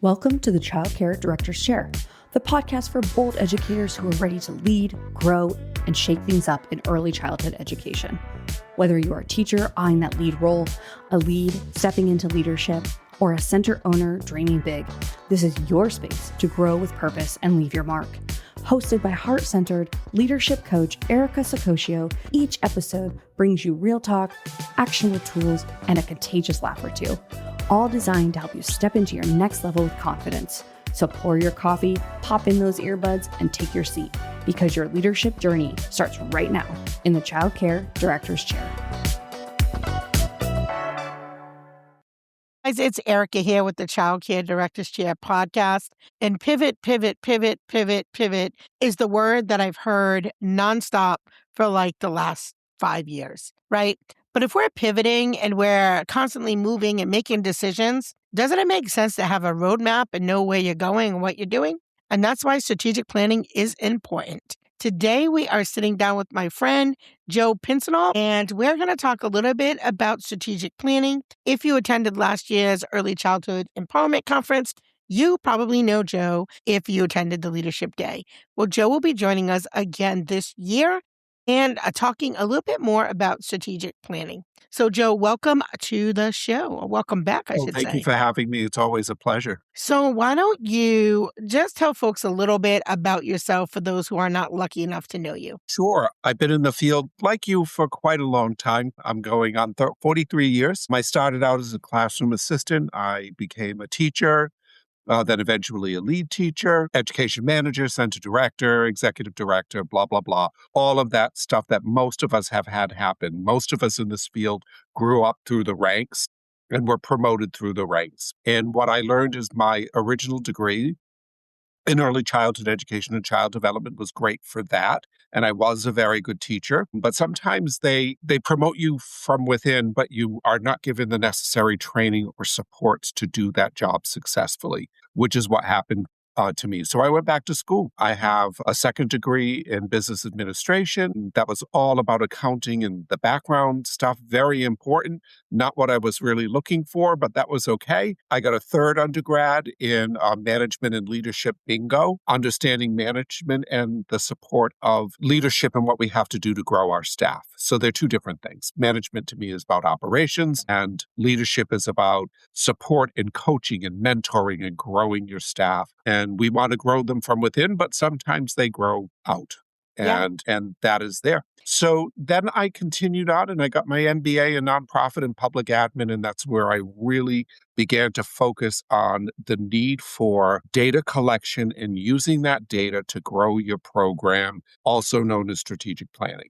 Welcome to the Childcare Director's Chair, the podcast for bold educators who are ready to lead, grow, and shake things up in early childhood education. Whether you are a teacher eyeing that lead role, a lead stepping into leadership, or a center owner dreaming big, this is your space to grow with purpose and leave your mark. Hosted by heart-centered leadership coach Erica Sacoccio, each episode brings you real talk, actionable tools, and a contagious laugh or two, all designed to help you step into your next level with confidence. So pour your coffee, pop in those earbuds, and take your seat, because your leadership journey starts right now in the Childcare Director's Chair. Guys, it's Erica here with the Childcare Director's Chair podcast. And pivot is the word that I've heard nonstop for like the last 5 years, right? But if we're pivoting and we're constantly moving and making decisions, doesn't it make sense to have a roadmap and know where you're going and what you're doing? And that's why strategic planning is important. Today, we are sitting down with my friend, Joe Pinsonneault, and we're going to talk a little bit about strategic planning. If you attended last year's Early Childhood Empowerment Conference, you probably know Joe if you attended the Leadership Day. Well, Joe will be joining us again this year and talking a little bit more about strategic planning. So, Joe, welcome to the show. Or welcome back, I should say. Thank you for having me. It's always a pleasure. So why don't you just tell folks a little bit about yourself for those who are not lucky enough to know you? Sure. I've been in the field like you for quite a long time. I'm going on 43 years. I started out as a classroom assistant. I became a teacher. Then eventually a lead teacher, education manager, center director, executive director, blah, blah, blah. All of that stuff that most of us have had happen. Most of us in this field grew up through the ranks and were promoted through the ranks. And what I learned is my original degree in early childhood education and child development was great for that. And I was a very good teacher. But sometimes they promote you from within, but you are not given the necessary training or supports to do that job successfully, which is what happened to me. So I went back to school. I have a second degree in business administration. That was all about accounting and the background stuff. Very important. Not what I was really looking for, but that was okay. I got a third undergrad in management and leadership bingo, understanding management and the support of leadership and what we have to do to grow our staff. So they're two different things. Management to me is about operations, and leadership is about support and coaching and mentoring and growing your staff. And we want to grow them from within, but sometimes they grow out. And that is there. So then I continued on and I got my MBA in nonprofit and public admin. And that's where I really began to focus on the need for data collection and using that data to grow your program, also known as strategic planning.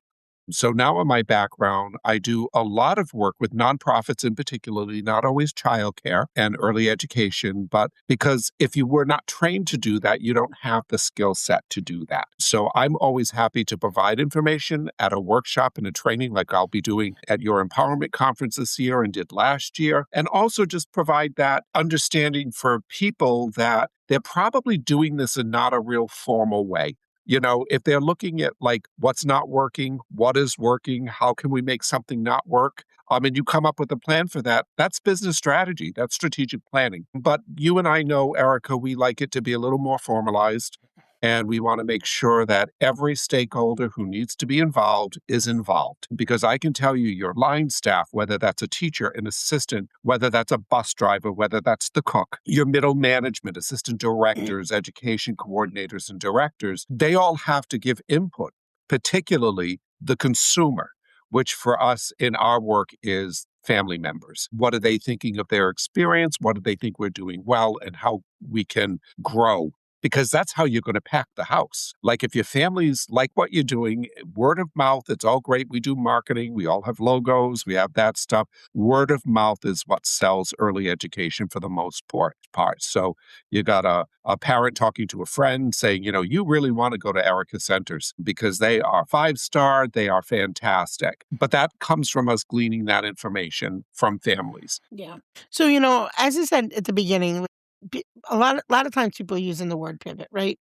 So now in my background, I do a lot of work with nonprofits in particularly, not always childcare and early education, but because if you were not trained to do that, you don't have the skill set to do that. So I'm always happy to provide information at a workshop and a training like I'll be doing at your empowerment conference this year and did last year, and also just provide that understanding for people that they're probably doing this in not a real formal way. You know, if they're looking at like what's not working, what is working, how can we make something not work? And you come up with a plan for that. That's business strategy. That's strategic planning. But you and I know, Erica, we like it to be a little more formalized. And we want to make sure that every stakeholder who needs to be involved is involved. Because I can tell you, your line staff, whether that's a teacher, an assistant, whether that's a bus driver, whether that's the cook, your middle management, assistant directors, education coordinators, and directors, they all have to give input, particularly the consumer, which for us in our work is family members. What are they thinking of their experience? What do they think we're doing well, and how we can grow? Because that's how you're going to pack the house. Like if your family's like what you're doing, word of mouth, it's all great. We do marketing. We all have logos. We have that stuff. Word of mouth is what sells early education for the most part. So you got a parent talking to a friend saying, you know, you really want to go to Erica Centers because they are 5-star. They are fantastic. But that comes from us gleaning that information from families. Yeah. So, you know, as I said at the beginning, a lot of times people are using the word pivot, right?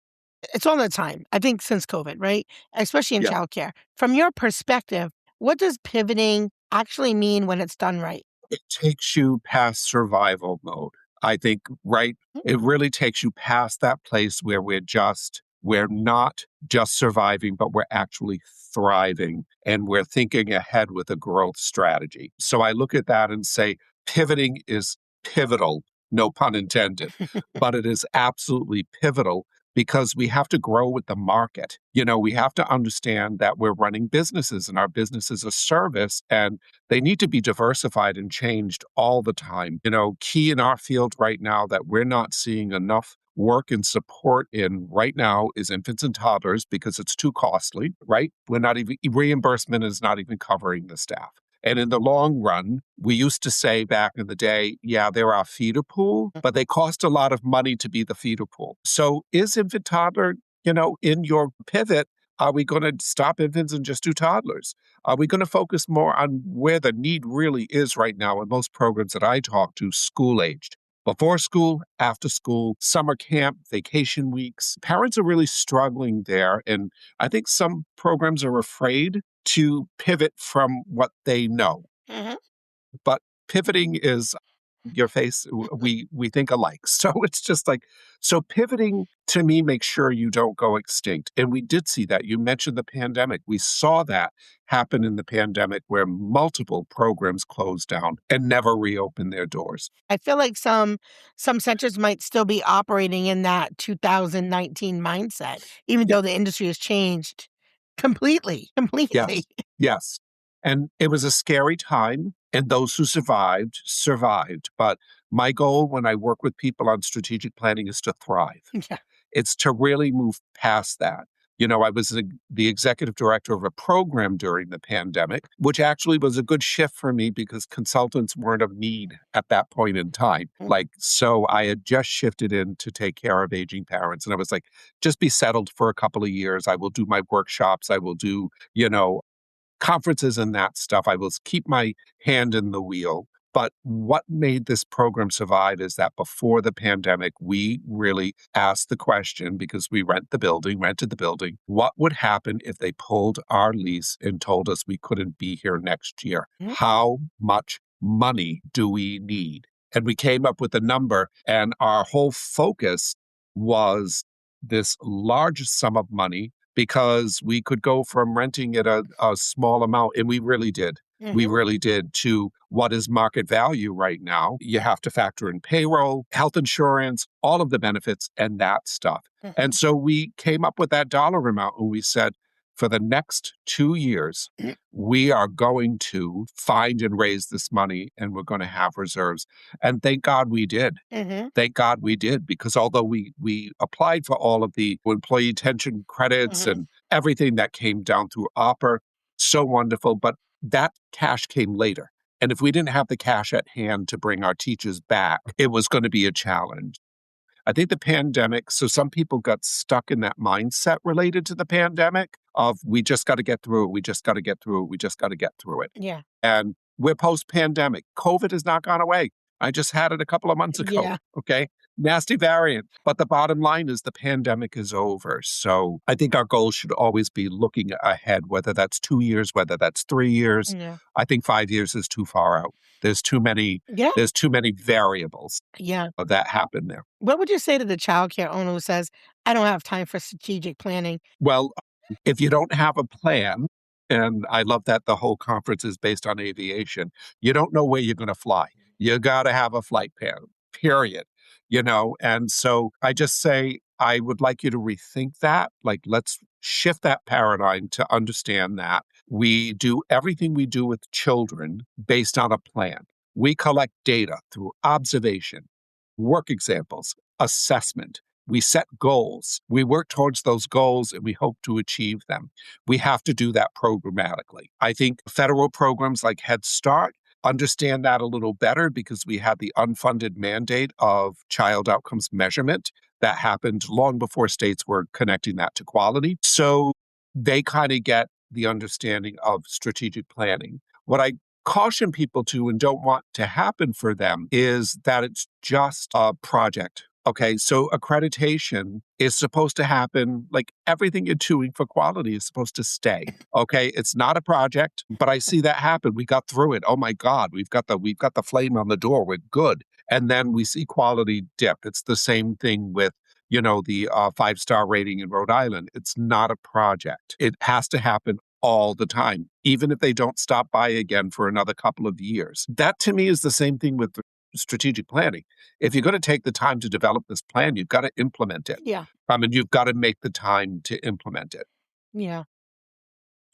It's all the time. I think since COVID, right? Especially in childcare. From your perspective, what does pivoting actually mean when it's done right? It takes you past survival mode. I think, right? It really takes you past that place where we're not just surviving, but we're actually thriving and we're thinking ahead with a growth strategy. So I look at that and say, pivoting is pivotal, no pun intended, but it is absolutely pivotal because we have to grow with the market. We have to understand that we're running businesses and our business is a service and they need to be diversified and changed all the time. Key in our field right now that we're not seeing enough work and support in right now is infants and toddlers because it's too costly, right? We're not even, reimbursement is not even covering the staff. And in the long run, we used to say back in the day, yeah, they're our feeder pool, but they cost a lot of money to be the feeder pool. So is infant toddler, in your pivot, are we going to stop infants and just do toddlers? Are we going to focus more on where the need really is right now in most programs that I talk to, school aged? Before school, after school, summer camp, vacation weeks. Parents are really struggling there. And I think some programs are afraid to pivot from what they know. Mhm. But pivoting is your face, we think alike. So it's just like, so pivoting to me makes sure you don't go extinct. And we did see that. You mentioned the pandemic. We saw that happen in the pandemic where multiple programs closed down and never reopened their doors. I feel like some centers might still be operating in that 2019 mindset, even Yeah. though the industry has changed completely, completely. Yes. Yes. And it was a scary time. And those who survived, survived. But my goal when I work with people on strategic planning is to thrive. Yeah. It's to really move past that. I was the executive director of a program during the pandemic, which actually was a good shift for me because consultants weren't of need at that point in time. Mm. So I had just shifted in to take care of aging parents. And I was like, just be settled for a couple of years. I will do my workshops. I will do, conferences and that stuff. I will keep my hand in the wheel. But what made this program survive is that before the pandemic, we really asked the question because we rented the building, what would happen if they pulled our lease and told us we couldn't be here next year? Mhm. How much money do we need? And we came up with a number, and our whole focus was this large sum of money because we could go from renting at a small amount, and we really did. We Mhm. really did to what is market value right now. You have to factor in payroll, health insurance, all of the benefits and that stuff. And Mhm. so we came up with that dollar amount and we said, for the next 2 years, Mhm. we are going to find and raise this money and we're going to have reserves. And thank God we did. Mhm. Thank God we did, because although we applied for all of the employee retention credits Mhm. and everything that came down through OPER, so wonderful, but that cash came later. And if we didn't have the cash at hand to bring our teachers back, it was going to be a challenge. I think the pandemic, so some people got stuck in that mindset related to the pandemic of we just got to get through it, we just got to get through it, we just got to get through it. Yeah. And we're post pandemic. COVID has not gone away. I just had it a couple of months ago. Yeah. Okay. Nasty variant. But the bottom line is the pandemic is over. So I think our goal should always be looking ahead, whether that's 2 years, whether that's 3 years. Yeah. I think 5 years is too far out. There's too many, Yeah. there's too many variables Yeah. that happen there. What would you say to the childcare owner who says, I don't have time for strategic planning? Well, if you don't have a plan, and I love that the whole conference is based on aviation, you don't know where you're going to fly. You got to have a flight plan, period. And so I just say, I would like you to rethink that. Like, let's shift that paradigm to understand that we do everything we do with children based on a plan. We collect data through observation, work examples, assessment. We set goals. We work towards those goals and we hope to achieve them. We have to do that programmatically. I think federal programs like Head Start understand that a little better because we had the unfunded mandate of child outcomes measurement that happened long before states were connecting that to quality. So they kind of get the understanding of strategic planning. What I caution people to and don't want to happen for them is that it's just a project Okay, so accreditation is supposed to happen, like everything you're doing for quality is supposed to stay. Okay, it's not a project, but I see that happen. We got through it. Oh my God, we've got the flame on the door. We're good, and then we see quality dip. It's the same thing with the 5-star rating in Rhode Island. It's not a project. It has to happen all the time, even if they don't stop by again for another couple of years. That to me is the same thing with strategic planning. If you're going to take the time to develop this plan, you've got to implement it. Yeah. I mean, you've got to make the time to implement it. Yeah.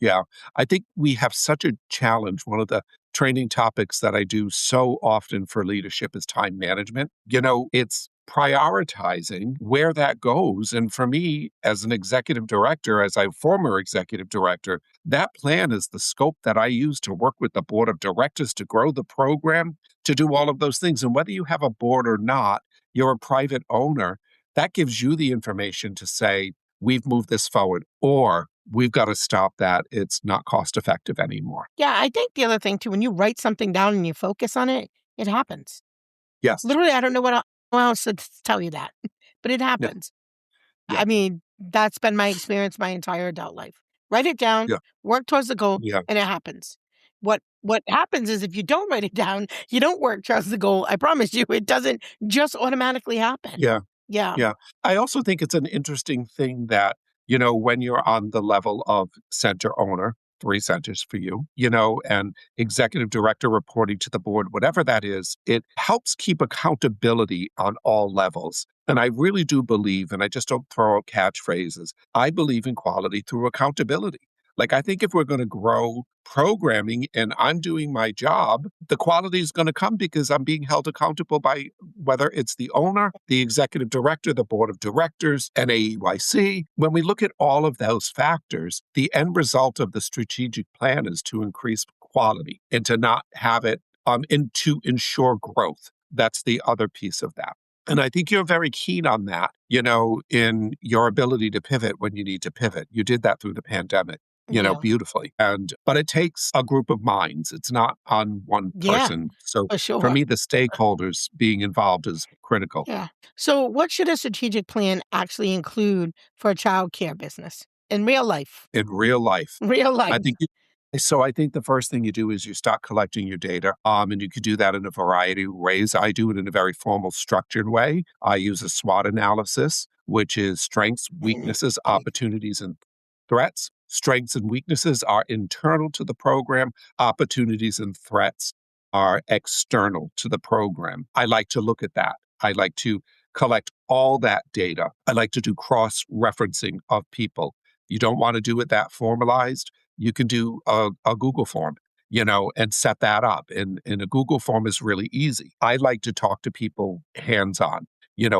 Yeah. I think we have such a challenge. One of the training topics that I do so often for leadership is time management. It's prioritizing where that goes. And for me, as an executive director, as a former executive director, that plan is the scope that I use to work with the board of directors to grow the program, to do all of those things. And whether you have a board or not, you're a private owner, that gives you the information to say, we've moved this forward, or we've got to stop that. It's not cost effective anymore. Yeah, I think the other thing too, when you write something down and you focus on it, it happens. Yes. Literally, I don't know what else to tell you that, but it Yeah. happens. Yeah. I mean, that's been my experience my entire adult life. Write it down, Yeah. work towards the goal, Yeah. and it happens. What happens is if you don't write it down, you don't work towards the goal. I promise you, it doesn't just automatically happen. Yeah. Yeah. Yeah. I also think it's an interesting thing that, when you're on the level of center owner, 3 centers for you, and executive director reporting to the board, whatever that is, it helps keep accountability on all levels. And I really do believe, and I just don't throw out catchphrases, I believe in quality through accountability. Like, I think if we're going to grow programming and I'm doing my job, the quality is going to come because I'm being held accountable by whether it's the owner, the executive director, the board of directors, and AEYC. When we look at all of those factors, the end result of the strategic plan is to increase quality and to not have it and to ensure growth. That's the other piece of that. And I think you're very keen on that, in your ability to pivot when you need to pivot. You did that through the pandemic, Yeah. beautifully. But it takes a group of minds. It's not on one Yeah, person. So for for sure. me, the stakeholders being involved is critical Yeah. So what should a strategic plan actually include for a childcare business in real life? in real life. Real life. I think the first thing you do is you start collecting your data. And you could do that in a variety of ways. I do it in a very formal, structured way. I use a SWOT analysis, which is strengths, weaknesses, opportunities, and threats. Strengths and weaknesses are internal to the program. Opportunities and threats are external to the program. I like to look at that. I like to collect all that data. I like to do cross-referencing of people. You don't want to do it that formalized. You can do a Google form, and set that up. And a Google form is really easy. I like to talk to people hands-on,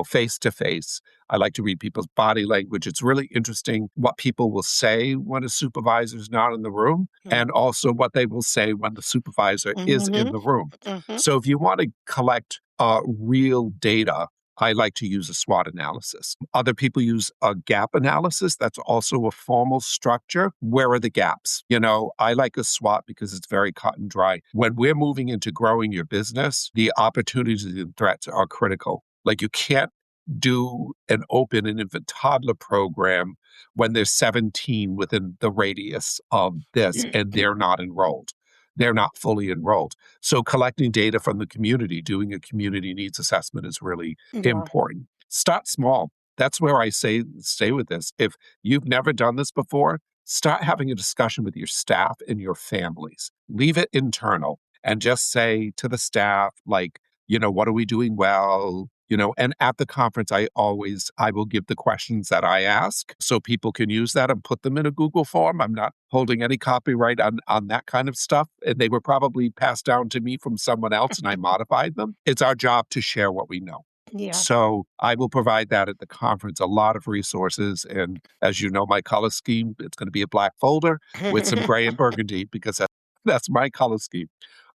face to face. I like to read people's body language. It's really interesting what people will say when a supervisor is not in the room, and also what they will say when the supervisor is in the room. Mhm. So if you want to collect real data, I like to use a SWOT analysis. Other people use a gap analysis. That's also a formal structure. Where are the gaps? I like a SWOT because it's very cut and dry. When we're moving into growing your business, the opportunities and threats are critical. Like, you can't do an open and infant toddler program when there's 17 within the radius of this and they're not enrolled. They're not fully enrolled. So collecting data from the community, doing a community needs assessment is really Yeah. important. Start small. That's where I say stay with this. If you've never done this before, start having a discussion with your staff and your families. Leave it internal and just say to the staff, like, what are we doing well? And at the conference, I will give the questions that I ask so people can use that and put them in a Google form. I'm not holding any copyright on that kind of stuff. And they were probably passed down to me from someone else and I modified them. It's our job to share what we know. Yeah. So I will provide that at the conference, a lot of resources. And as you know, my color scheme, it's going to be a black folder with some gray and burgundy because that's my color scheme.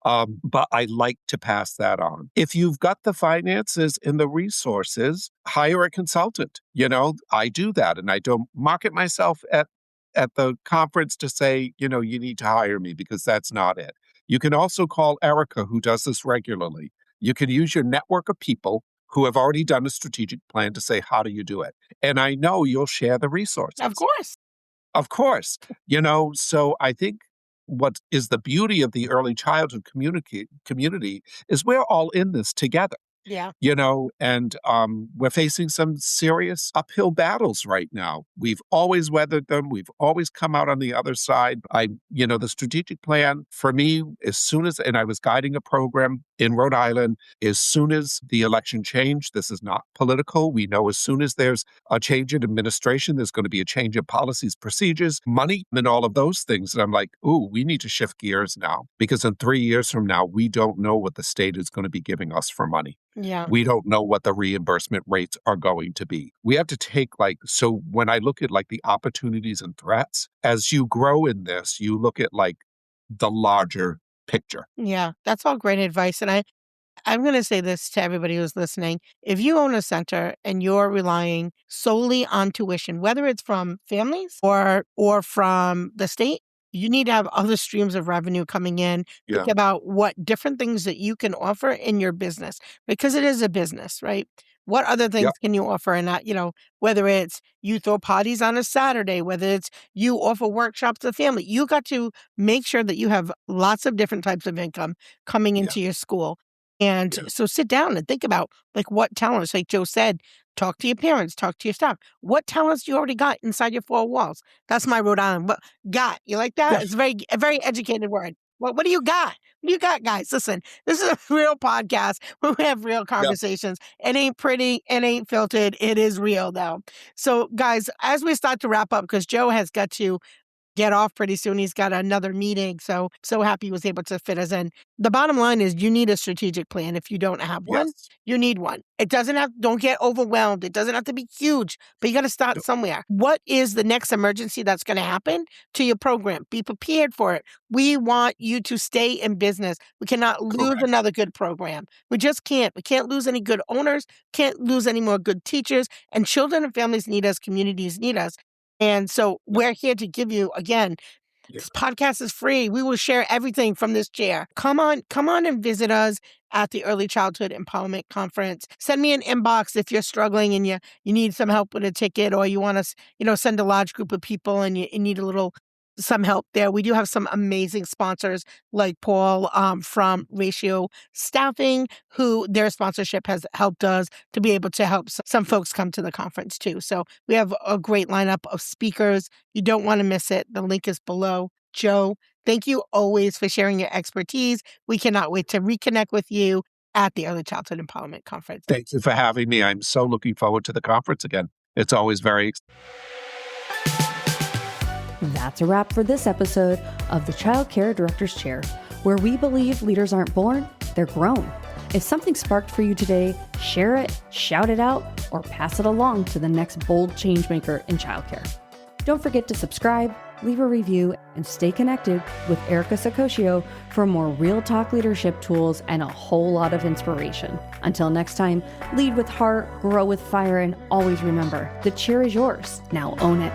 But I like to pass that on. If you've got the finances and the resources, hire a consultant. I do that, and I don't market myself at the conference to say, you need to hire me, because that's not it. You can also call Erica, who does this regularly. You can use your network of people who have already done a strategic plan to say, how do you do it? And I know you'll share the Of resources. course. Of course. So I think what is the beauty of the early childhood community is we're all in this together. Yeah. And we're facing some serious uphill battles right now. We've always weathered them. We've always come out on the other side. The strategic plan for me, and I was guiding a program in Rhode Island, as soon as the election changed, this is not political. We know as soon as there's a change in administration, there's going to be a change in policies, procedures, money, and all of those things. And I'm like, ooh, we need to shift gears now, because in 3 years from now, we don't know what the state is going to be giving us for money. Yeah. We don't know what the reimbursement rates are going to be. We have to take so when I look at the opportunities and threats, as you grow in this, you look at the larger picture. Yeah. That's all great advice. And I'm going to say this to everybody who's listening. If you own a center and you're relying solely on tuition, whether it's from families or from the state, you need to have other streams of revenue coming in. Yeah. Think about what different things that you can offer in your business, because it is a business, right? What other things Yep. can you offer? And whether it's you throw parties on a Saturday, whether it's you offer workshops to family, you got to make sure that you have lots of different types of income coming into your school. And so sit down and think about what talents, like Joe said, talk to your parents, talk to your staff. What talents do you already got inside your four walls? That's my Rhode Island. What got? You like that? Yeah. It's a very educated word. What do you got? What do you got, guys? Listen, this is a real podcast where we have real conversations. It ain't pretty. It ain't filtered. It is real, though. So, guys, as we start to wrap up, because Joe has got to get off pretty soon. He's got another meeting. So happy he was able to fit us in. The bottom line is you need a strategic plan. If you don't have one, Yes. you need one. Don't get overwhelmed. It doesn't have to be huge, but you got to start somewhere. What is the next emergency that's going to happen to your program? Be prepared for it. We want you to stay in business. We cannot lose Correct. another good program. We just can't. We can't lose any good owners, can't lose any more good teachers, and children and families need us, communities need us. And so we're here to give you, again, this podcast is free. We will share everything from this chair. Come on and visit us at the Early Childhood Empowerment Conference. Send me an inbox if you're struggling and you need some help with a ticket, or you want to, send a large group of people and you need some help there. We do have some amazing sponsors like Paul from Ratio Staffing, who their sponsorship has helped us to be able to help some folks come to the conference too. So we have a great lineup of speakers. You don't want to miss it. The link is below. Joe, thank you always for sharing your expertise. We cannot wait to reconnect with you at the Early Childhood Empowerment Conference. Thank you for having me. I'm so looking forward to the conference again. It's always very exciting. That's a wrap for this episode of the Childcare Director's Chair, where we believe leaders aren't born, they're grown. If something sparked for you today, share it, shout it out, or pass it along to the next bold changemaker in childcare. Don't forget to subscribe, leave a review, and stay connected with Erica Sacosio for more real talk leadership tools and a whole lot of inspiration. Until next time, lead with heart, grow with fire, and always remember, the chair is yours. Now own it.